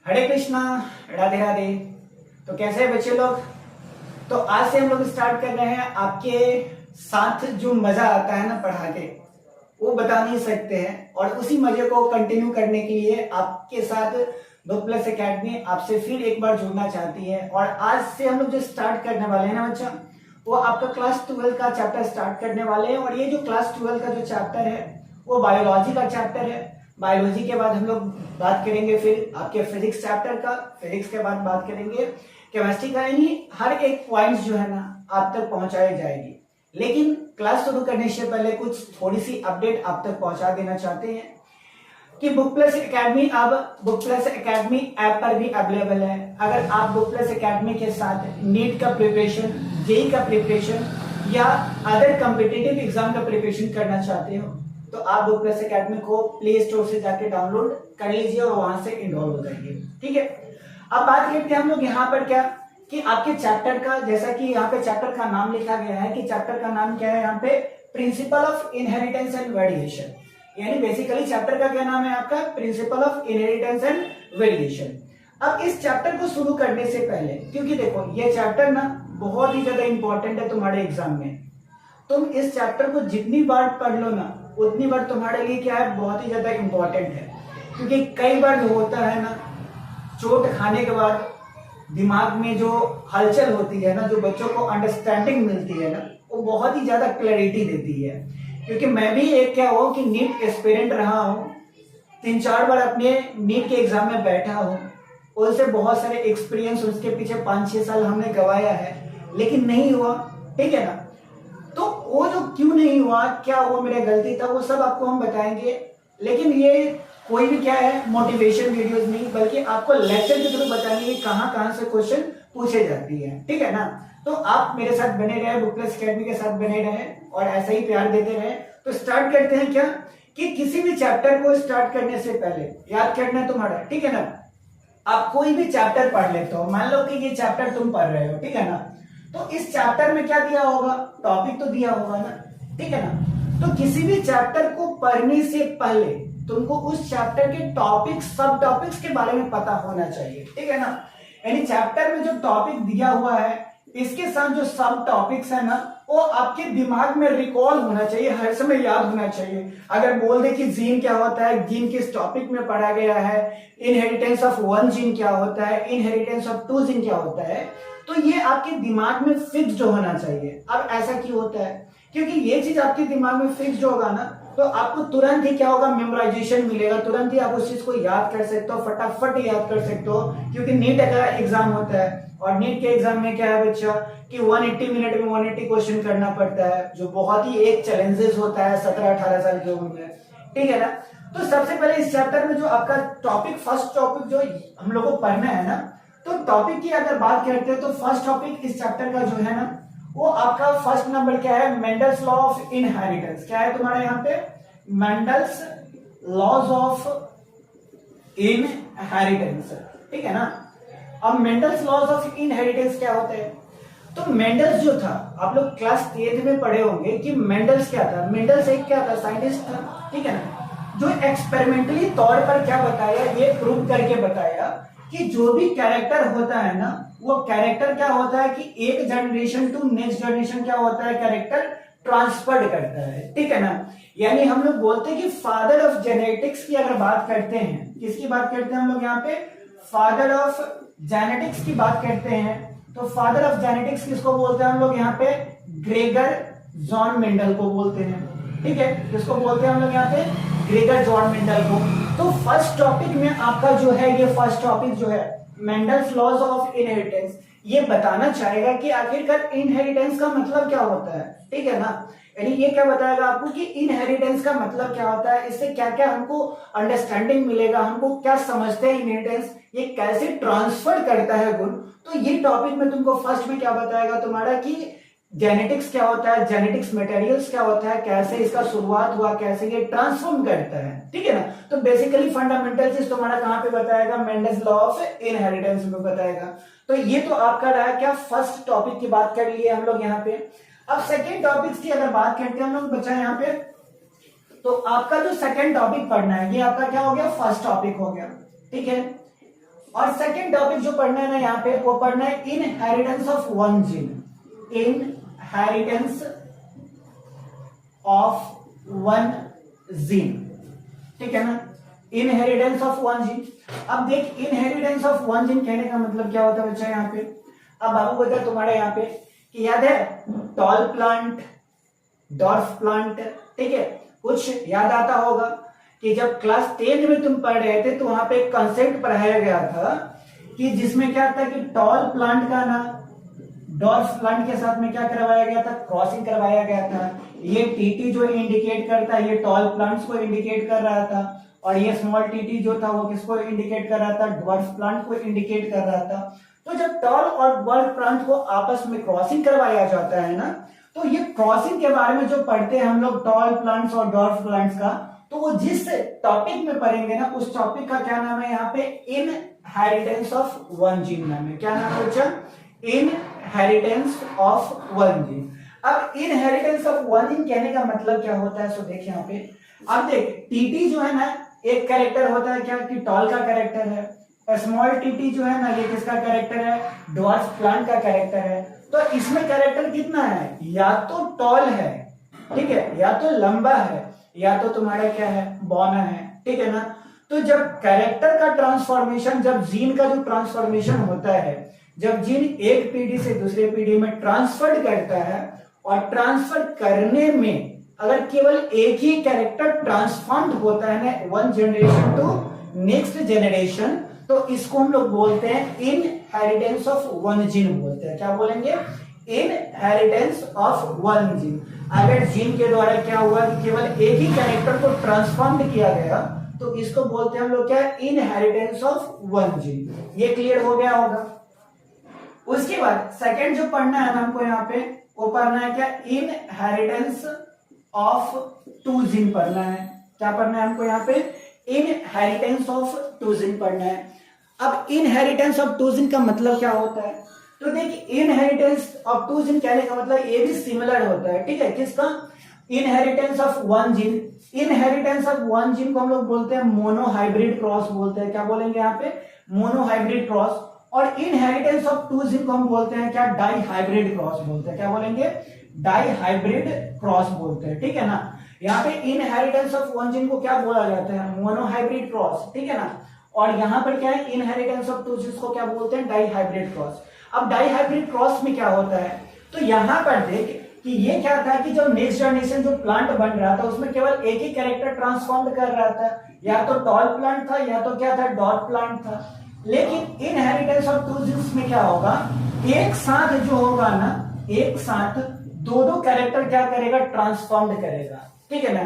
हरे कृष्णा, राधे राधे। तो कैसे हैं बच्चे लोग? तो आज से हम लोग स्टार्ट कर रहे हैं। आपके साथ जो मजा आता है ना पढ़ा के, वो बता नहीं सकते हैं। और उसी मजे को कंटिन्यू करने के लिए आपके साथ बुक प्लस एकेडमी आपसे फिर एक बार जुड़ना चाहती है। और आज से हम लोग जो स्टार्ट करने वाले हैं ना बच्चा, वो आपका क्लास 12 का चैप्टर स्टार्ट करने वाले हैं। और ये जो क्लास 12 का जो चैप्टर है वो बायोलॉजी का चैप्टर है। बायोलॉजी के बाद हम लोग बात करेंगे फिर आपके फिजिक्स चैप्टर का। फिजिक्स के बाद बात करेंगे केमिस्ट्री का। यानी हर एक पॉइंट जो है ना आप तक पहुंचाई जाएगी। लेकिन क्लास शुरू करने से पहले कुछ थोड़ी सी अपडेट आप तक पहुंचा देना चाहते हैं कि बुक प्लस एकेडमी अब बुक प्लस एकेडमी ऐप पर भी अवेलेबल है। अगर आप बुक प्लस एकेडमी के साथ नीट का प्रिपरेशन, जेई का प्रिपरेशन या अदर कॉम्पिटिटिव एग्जाम का प्रिपरेशन करना चाहते हो तो आप बुक प्लस एकेडमी को प्ले स्टोर से जाके डाउनलोड कर लीजिए और वहां से इनरोल हो जाइए। ठीक है, अब बात करते हैं हम लोग यहाँ पर क्या कि आपके चैप्टर का, जैसा कि यहाँ पे चैप्टर का नाम लिखा गया है कि चैप्टर का नाम क्या है यहाँ पे, principle of inheritance and variation. यानी बेसिकली चैप्टर का क्या नाम है आपका, principle of inheritance and variation. अब इस चैप्टर को शुरू करने से पहले, क्योंकि देखो ये चैप्टर ना बहुत ही ज्यादा इंपॉर्टेंट है तुम्हारे एग्जाम में, तुम इस चैप्टर को जितनी बार पढ़ लो ना उतनी बार तुम्हारे लिए क्या है, बहुत ही ज्यादा इंपॉर्टेंट है। क्योंकि कई बार जो होता है ना, चोट खाने के बाद दिमाग में जो हलचल होती है ना, जो बच्चों को अंडरस्टैंडिंग मिलती है ना, वो बहुत ही ज्यादा क्लैरिटी देती है। क्योंकि मैं भी एक क्या हूँ कि नीट एस्पिरेंट रहा हूँ, 3-4 बार अपने नीट के एग्जाम में बैठा हूँ, उससे बहुत सारे एक्सपीरियंस, उसके पीछे 5-6 साल हमने गवाया है, लेकिन नहीं हुआ। ठीक है ना, तो वो जो क्यों नहीं हुआ, क्या वो मेरा गलती था, वो सब आपको हम बताएंगे। लेकिन ये कोई भी क्या है मोटिवेशन वीडियोस नहीं, बल्कि आपको लेक्चर के थ्रू बताएंगे कि कहां कहां से क्वेश्चन पूछे जाती है। ठीक है ना, तो आप मेरे साथ बने रहे, बुक प्लस एकेडमी के साथ बने रहे और ऐसा ही प्यार देते रहे। तो स्टार्ट करते हैं क्या कि किसी भी चैप्टर को स्टार्ट करने से पहले याद करना है तुम्हारा। ठीक है ना, आप कोई भी चैप्टर पढ़ लेते हो, मान लो कि ये चैप्टर तुम पढ़ रहे हो, ठीक है ना, तो इस चैप्टर में क्या दिया होगा, टॉपिक तो दिया होगा ना। ठीक है ना, तो किसी भी चैप्टर को पढ़ने से पहले तुमको उस चैप्टर के टॉपिक, सब टॉपिक्स के बारे में पता होना चाहिए। ठीक है ना, यानी चैप्टर में जो टॉपिक दिया हुआ है इसके साथ जो सब टॉपिक्स है ना वो आपके दिमाग में रिकॉल होना चाहिए, हर समय याद होना चाहिए। अगर बोल दे कि जीन क्या होता है, जीन किस टॉपिक में पढ़ा गया है, इनहेरिटेंस ऑफ 1 जीन क्या होता है, इनहेरिटेंस ऑफ 2 जीन क्या होता है, तो ये आपके दिमाग में फिक्स्ड होना चाहिए। अब ऐसा क्यों होता है, क्योंकि ये चीज आपके दिमाग में फिक्स्ड होगा ना तो आपको तुरंत ही क्या होगा, मेमोराइजेशन मिलेगा, तुरंत ही आप उस चीज को याद कर सकते हो, फटाफट याद कर सकते हो। क्योंकि नीट का एग्जाम होता है और नीट के एग्जाम में क्या है बच्चा कि 180 मिनट में 180 क्वेश्चन करना पड़ता है, जो बहुत ही एक चैलेंजेस होता है 17-18 साल की उम्र में। ठीक है ना, तो सबसे पहले इस चैप्टर में जो आपका टॉपिक, फर्स्ट टॉपिक जो हम लोग को पढ़ना है ना, तो टॉपिक की अगर बात करते हैं तो फर्स्ट टॉपिक इस चैप्टर का जो है ना वो आपका फर्स्ट नंबर क्या है, मेंडल्स लॉ ऑफ इनहेरिटेंस। क्या है तुम्हारे यहाँ पे, मेंडल्स लॉज ऑफ इनहेरिटेंस। ठीक है ना, अब मेंडल्स लॉज ऑफ इनहेरिटेंस क्या होते हैं, तो मेंडल्स जो था, आप लोग क्लास 8 में पढ़े होंगे कि मेंडल्स क्या था। मेंडल्स एक क्या था, साइंटिस्ट था। ठीक है ना, जो एक्सपेरिमेंटली तौर पर क्या बताया, ये प्रूव करके बताया कि जो भी कैरेक्टर होता है ना, वो कैरेक्टर क्या होता है कि एक जनरेशन टू नेक्स्ट जनरेशन क्या होता है, कैरेक्टर ट्रांसफर्ड करता है। ठीक है ना, यानी हम लोग बोलते हैं कि फादर ऑफ जेनेटिक्स की अगर बात करते हैं, किसकी बात करते हैं हम लोग यहाँ पे, फादर ऑफ जेनेटिक्स की बात करते हैं। तो फादर ऑफ जेनेटिक्स किसको बोलते हैं हम लोग यहाँ पे, ग्रेगर जॉन मेंडल को बोलते हैं। ठीक है, किसको बोलते हैं हम लोग यहाँ पे, ग्रेगर जॉन मेंडल को। तो फर्स्ट टॉपिक में आपका जो है, ये फर्स्ट टॉपिक जो है मेंडल्स लॉज ऑफ इनहेरिटेंस, ये बताना चाहेगा कि आखिरकार इनहेरिटेंस का मतलब क्या होता है। ठीक है ना, यानी ये क्या बताएगा आपको कि इनहेरिटेंस का मतलब क्या होता है, इससे क्या क्या हमको अंडरस्टैंडिंग मिलेगा, हमको क्या समझते हैं इनहेरिटेंस, ये कैसे ट्रांसफर करता है गुण। तो ये टॉपिक में तुमको फर्स्ट में क्या बताएगा तुम्हारा कि जेनेटिक्स क्या होता है, जेनेटिक्स मटेरियल्स क्या होता है, कैसे इसका शुरुआत हुआ, कैसे ये ट्रांसफॉर्म करता है। ठीक है ना, तो बेसिकली फंडामेंटल चीज तुम्हारा कहां पे बताएगा, मेंडल्स लॉ ऑफ इनहेरिटेंस में बताएगा। तो ये तो आपका रहा क्या, फर्स्ट टॉपिक की बात कर लिए हम लोग यहाँ पे। अब सेकेंड टॉपिक की अगर बात करते हैं हम लोग बच्चा यहाँ पे, तो आपका जो सेकेंड टॉपिक पढ़ना है ये आपका क्या हो गया, फर्स्ट टॉपिक हो गया। ठीक है, और सेकेंड टॉपिक जो पढ़ना है ना यहाँ पे, वो पढ़ना है inheritance of one gene, inheritance of one gene, ठीक है ना, इनहेरिटेंस ऑफ वन जीन। अब देख इनहेरिटेंस ऑफ वन जीन कहने का मतलब क्या होता है बच्चा यहाँ पे। अब बाबू बता तुम्हारे यहाँ पे कि याद है टॉल प्लांट, डॉर्फ प्लांट, ठीक है, कुछ याद आता होगा कि जब क्लास 10 में तुम पढ़ रहे थे तो वहां पे एक कॉन्सेप्ट पढ़ाया गया था कि जिसमें क्या था कि टॉल प्लांट का ना डॉर्फ प्लांट के साथ में क्या करवाया गया था, क्रॉसिंग करवाया गया था। ये टीटी जो इंडिकेट करता है ये टॉल प्लांट्स को इंडिकेट कर रहा था, और ये स्मॉल टीटी जो था वो किसको इंडिकेट कर रहा था, डॉर्फ प्लांट को इंडिकेट कर रहा था। तो जब टॉल और डॉर्फ प्लांट को आपस में क्रॉसिंग करवाया जाता है ना, तो ये क्रॉसिंग के बारे में जो पढ़ते हैं हम लोग टॉल प्लांट्स और डॉर्फ प्लांट्स का, तो वो जिस टॉपिक में पढ़ेंगे ना उस टॉपिक का क्या नाम है यहाँ पे, इनहेरिटेंस ऑफ वन जीन नाम है। क्या नाम है बच्चा, इनहेरिटेंस ऑफ वन जीन। अब इनहेरिटेंस ऑफ वन जीन कहने का मतलब क्या होता है, सो देख यहाँ पे। अब देख टीटी जो है ना एक कैरेक्टर होता है क्या, कि टॉल का कैरेक्टर है। स्मॉल टीटी जो है ना ये किसका कैरेक्टर है, डॉर्फ प्लांट का कैरेक्टर है। तो इसमें कैरेक्टर कितना है, या तो टॉल है, ठीक है, या तो लंबा है, या तो तुम्हारा क्या है, बौना है, ठीक है ना। तो जब कैरेक्टर का ट्रांसफॉर्मेशन, जब जीन का जो ट्रांसफॉर्मेशन होता है, जब जीन एक पीढ़ी से दूसरे पीढ़ी में ट्रांसफर करता है, और ट्रांसफर करने में अगर केवल एक ही कैरेक्टर ट्रांसफॉर्म होता है ना one generation to next generation, तो इसको हम लोग बोलते हैं इनहेरिटेंस ऑफ वन जीन बोलते हैं। क्या बोलेंगे, इनहेरिटेंस ऑफ वन जीन। अगर जीन के द्वारा क्या हुआ कि केवल एक ही कैरेक्टर को ट्रांसफॉर्म किया गया, तो इसको बोलते हैं हम लोग क्या, इनहेरिटेंस ऑफ वन जीन। ये क्लियर हो गया होगा। उसके बाद सेकंड जो पढ़ना है हमको यहाँ पे, वो पढ़ना है क्या, इनहेरिटेंस ऑफ टू जीन पढ़ना है। क्या पढ़ना है हमको यहाँ पे, इनहेरिटेंस ऑफ टू जीन पढ़ना है। अब इनहेरिटेंस ऑफ टू जीन का मतलब क्या होता है, तो देखिए इनहेरिटेंस ऑफ टू जीन कहने का मतलब ये भी सिमिलर होता है, ठीक है, किसका, inheritance of one gene. Inheritance of one gene को हम लोग बोलते हैं मोनोहाइब्रिड क्रॉस बोलते हैं। क्या बोलेंगे यहाँ पे, मोनोहाइब्रिड क्रॉस। और इनहेरिटेंस ऑफ टू जीन को हम बोलते हैं क्या, डाई हाइब्रिड क्रॉस बोलते हैं। क्या बोलेंगे, डाई हाइब्रिड क्रॉस बोलते हैं, ठीक है ना। यहाँ पे इनहेरिटेंस ऑफ वन जीन को क्या बोला जाता है, मोनोहाइब्रिड क्रॉस, ठीक है ना। और यहाँ पर क्या है, इनहेरिटेंस ऑफ टू जीन को क्या बोलते हैं, डाई हाइब्रिड क्रॉस। अब डाई हाइब्रिड क्रॉस में क्या होता है, तो यहाँ पर देख कि ये क्या था कि जो नेक्स्ट जनरेशन जो प्लांट बन रहा था उसमें केवल एक ही कैरेक्टर ट्रांसफॉर्म कर रहा था, या तो टॉल प्लांट था या तो क्या था, डॉट प्लांट था। लेकिन इनहेरिटेंस ऑफ टू जीन्स में क्या होगा, एक साथ जो होगा ना, एक साथ दो दो कैरेक्टर क्या करेगा, ट्रांसफॉर्म करेगा, ठीक है ना।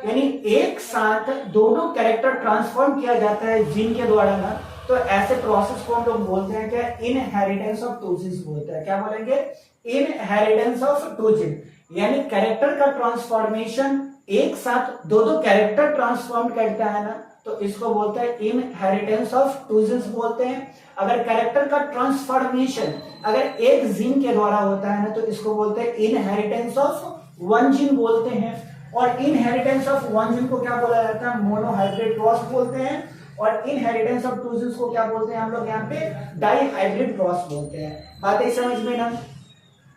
यानी एक साथ दोनों कैरेक्टर ट्रांसफॉर्म किया जाता है जीन के द्वारा ना, तो ऐसे प्रोसेस को हम लोग बोलते हैं क्या, इनहेरिटेंस ऑफ टू जीन्स बोलते हैं। क्या बोलेंगे, इनहेरिटेंस ऑफ टू जीन। यानी कैरेक्टर का ट्रांसफॉर्मेशन एक साथ दो दो कैरेक्टर ट्रांसफॉर्म करता है ना, तो इसको बोलते हैं इनहेरिटेंस ऑफ टू जीन्स बोलते हैं। अगर कैरेक्टर का ट्रांसफॉर्मेशन अगर एक जीन के द्वारा होता है ना, तो इसको बोलते हैं इनहेरिटेंस ऑफ वन जीन बोलते हैं। और इनहेरिटेंस ऑफ वन जीन को क्या बोला जाता है, मोनोहाइब्रिड क्रॉस बोलते हैं। और इनहेरिटेंस ऑफ टू जीन्स को क्या बोलते हैं हम लोग यहाँ पे, डाई हाइब्रिड क्रॉस बोलते हैं। बातें समझ में ना,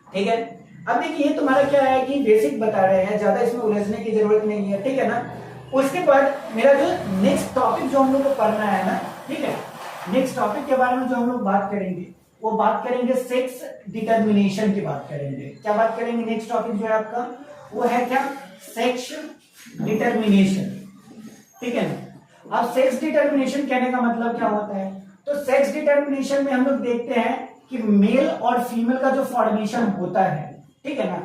ठीक है। अब देखिए ये तुम्हारा क्या है कि बेसिक बता रहे हैं, ज्यादा इसमें उलझने की जरूरत नहीं है, ठीक है ना। उसके बाद मेरा जो नेक्स्ट टॉपिक जो हम लोग को पढ़ना है ना, ठीक है, नेक्स्ट टॉपिक के बारे में जो हम लोग बात करेंगे, वो बात करेंगे सेक्स डिटर्मिनेशन की बात करेंगे। क्या बात करेंगे, नेक्स्ट टॉपिक जो है आपका वो है क्या, सेक्स डिटर्मिनेशन, ठीक है ना। अब सेक्स डिटर्मिनेशन कहने का मतलब क्या होता है, तो सेक्स डिटर्मिनेशन में हम लोग देखते हैं कि मेल और फीमेल का जो फॉर्मेशन होता है, ठीक है ना।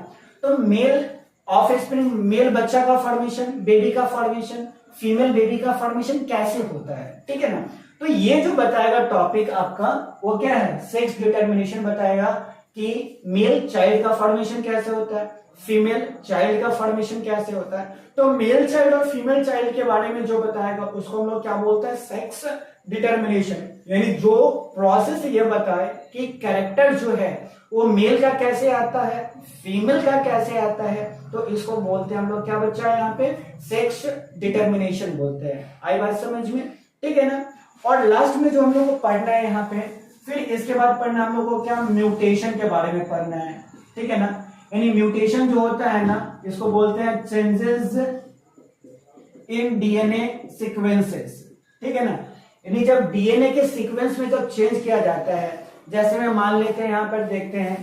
तो मेल ऑफस्प्रिंग, मेल बच्चा का फॉर्मेशन, बेबी का फॉर्मेशन, फीमेल बेबी का फॉर्मेशन कैसे होता है, ठीक है ना। तो ये जो बताएगा टॉपिक आपका वो क्या है, सेक्स डिटर्मिनेशन बताएगा कि मेल चाइल्ड का फॉर्मेशन कैसे होता है, फीमेल चाइल्ड का फॉर्मेशन कैसे होता है। तो मेल चाइल्ड और फीमेल चाइल्ड के बारे में जो बताएगा उसको हम लोग क्या बोलते हैं, सेक्स डिटर्मिनेशन। यानी जो प्रोसेस ये बताए कि कैरेक्टर जो है वो मेल का कैसे आता है, फीमेल का कैसे आता है, तो इसको बोलते हैं हम लोग क्या बच्चा है यहाँ पे, सेक्स डिटर्मिनेशन बोलते हैं। आई बात समझ में, ठीक है ना। और लास्ट में जो हम लोग को पढ़ना है यहाँ पे, फिर इसके बाद पढ़ना हम लोग को क्या, म्यूटेशन के बारे में पढ़ना है, ठीक है ना। यानी म्यूटेशन जो होता है ना, इसको बोलते हैं चेंजेस इन डीएनए सीक्वेंसेस, ठीक है ना। यानी जब डीएनए के सीक्वेंस में जब चेंज किया जाता है, जैसे मैं मान लेते हैं यहाँ पर देखते हैं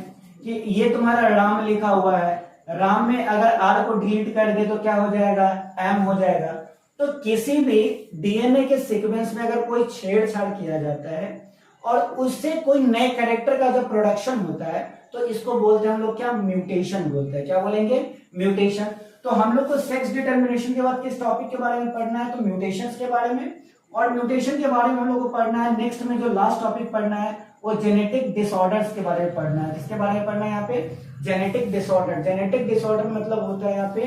कि ये तुम्हारा राम लिखा हुआ है, राम में अगर आर को डिलीट कर दे तो क्या हो जाएगा, एम हो जाएगा। तो किसी भी डीएनए के सीक्वेंस में अगर कोई छेड़छाड़ किया जाता है और उससे कोई नए कैरेक्टर का जो प्रोडक्शन होता है, तो इसको बोलते हैं हम लोग क्या, म्यूटेशन बोलते हैं। क्या बोलेंगे, म्यूटेशन। तो हम लोग को सेक्स डिटर्मिनेशन के बाद किस टॉपिक के बारे में पढ़ना है, तो म्यूटेशंस के बारे में। और म्यूटेशन के बारे में हम लोग को पढ़ना है, नेक्स्ट में जो लास्ट टॉपिक पढ़ना है वो जेनेटिक डिसऑर्डर्स के बारे में पढ़ना है। किसके बारे में पढ़ना है यहाँ पे, जेनेटिक डिसऑर्डर। जेनेटिक डिसऑर्डर मतलब होता है यहाँ पे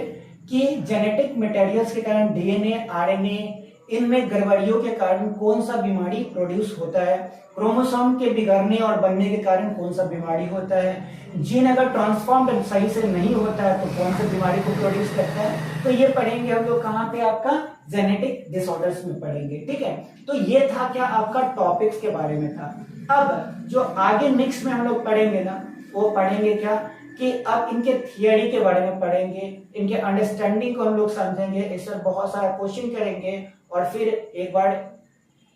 कि जेनेटिक मटेरियल्स के कारण डीएनए, आरएनए, इनमें गड़बड़ियों के कारण कौन सा बीमारी प्रोड्यूस होता है, क्रोमोसोम के बिगड़ने और बनने के कारण कौन सा बीमारी होता है, जीन अगर ट्रांसफॉर्म सही से नहीं होता है तो कौन सी बीमारी को प्रोड्यूस करता है। तो ये पढ़ेंगे हम लोग कहाँ पे, आपका जेनेटिक डिसऑर्डर्स में पढ़ेंगे, ठीक है। तो ये था क्या, आपका टॉपिक्स के बारे में था। अब जो आगे नेक्स्ट में हम लोग पढ़ेंगे ना, वो पढ़ेंगे क्या कि अब इनके थियरी के बारे में पढ़ेंगे, इनके अंडरस्टैंडिंग को हम लोग समझेंगे, इस पर बहुत सारा क्वेश्चन करेंगे और फिर एक बार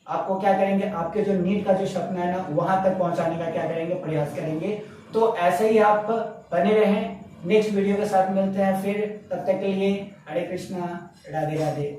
आपको क्या करेंगे, आपके जो नीट का जो सपना है ना, वहां तक पहुंचाने का क्या करेंगे, प्रयास करेंगे। तो ऐसे ही आप बने रहें, नेक्स्ट वीडियो के साथ मिलते हैं फिर, तब तक के लिए हरे कृष्णा, राधे राधे।